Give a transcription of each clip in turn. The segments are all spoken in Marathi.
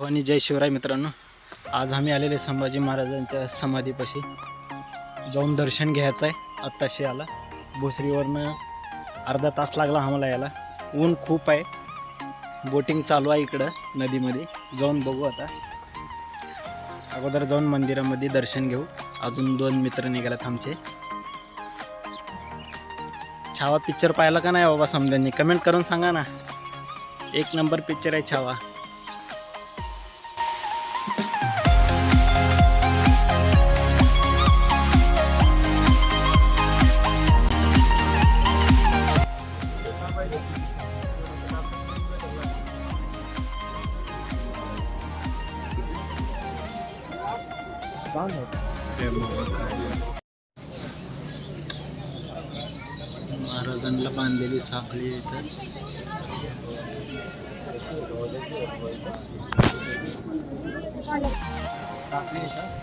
आणि जय शिवराय मित्रांनो, आज आम्ही आलेले संभाजी महाराजांच्या समाधीपाशी जाऊन दर्शन घ्यायचं आहे. आत्ताशी आला भोसरीवरनं अर्धा तास लागला आम्हाला यायला. ऊन खूप आहे, बोटिंग चालू आहे इकडं नदीमध्ये. जाऊन बघू आता. अगोदर जाऊन मंदिरामध्ये दर्शन घेऊ. अजून 2 मित्र निघालेत आमचे. छावा पिक्चर पाहिला का नाही बाबा समजांनी? कमेंट करून सांगा ना. 1 नंबर पिक्चर आहे छावा. महाराजांना बांधलेली साखळी इथं. साखळी इथं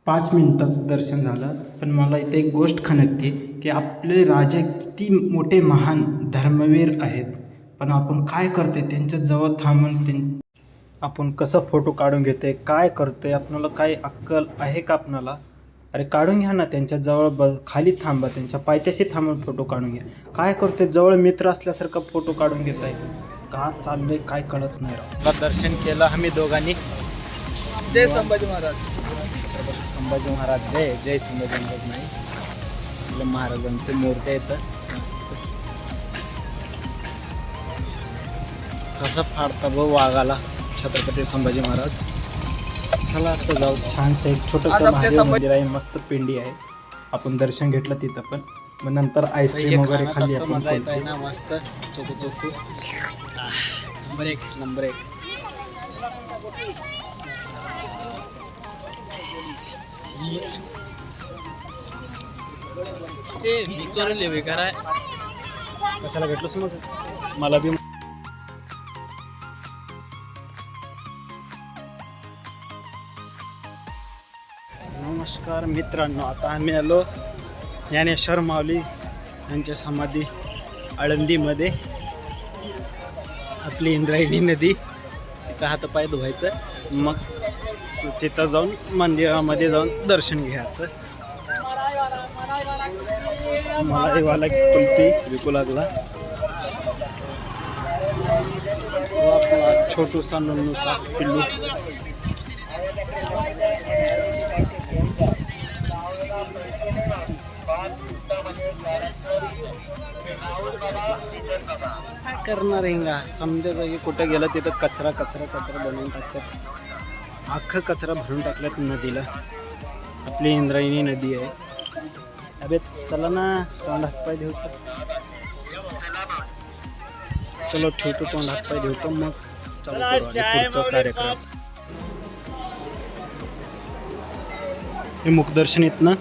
5 मिनिटात दर्शन झालं. पण मला इथे एक गोष्ट खणकते की आपले राजे किती मोठे महान धर्मवीर आहेत, पण आपण काय करते त्यांच्या जवळ थांबून आपण कसं फोटो काढून घेते, काय करते, आपल्याला काय अक्कल आहे का आपणाला? अरे काढून घ्या ना त्यांच्या जवळ, खाली थांबा, त्यांच्या पायथ्याशी थांबून फोटो काढून घ्या. काय करते? जवळ मित्र असल्यासारखं फोटो काढून घेत आहे. का चाललंय काय कळत नाही राव. दर्शन केलं आम्ही दोघांनी. जय संभाजी महाराज. संभाजी महाराज जय. जय संभाजी महाराज नाही, आपल्या महाराजांचे मूर्ती येतं. कसं फाडता भाऊ वाघाला छत्रपती संभाजी महाराज. चला आता जाऊ. छानसं एक छोटंसं महादेव मंदिर आहे, मस्त पिंडी आहे. आपण दर्शन घेतलं तिथं पण. मग नंतर आईस्क्रीम वगैरे खाल्ली आपण. मजा येत आहे ना मस्त. चोखू नंबर एक. कशाला भेटलोस मग मला बी. नमस्कार मित्रांनो, आता आम्ही आलो ज्ञानेश्वर माऊली यांच्या समाधी आळंदीमध्ये. आपली इंद्रायणी नदी, तिथं हातपाय धुवायचं, मग तिथं जाऊन मंदिरामध्ये जाऊन दर्शन घ्यायचं. मला देवाला कुल्फी विकू लागला. छोटूसा नन्नूसा पिल्लू. काय करणार हिंगा? समजा की कुठं गेलं तिथं कचरा बनवून टाकतात. अख्खा कचरा भरून टाकल्यात नदीला. आपली इंद्रायणी नदी आहे. अबे चला ना, तोंड हातपाय धुवतो. चलो ठेवतो, तोंड हातपाय धुवतो, मग पुढचा कार्यक्रम. हे मुखदर्शन इथनं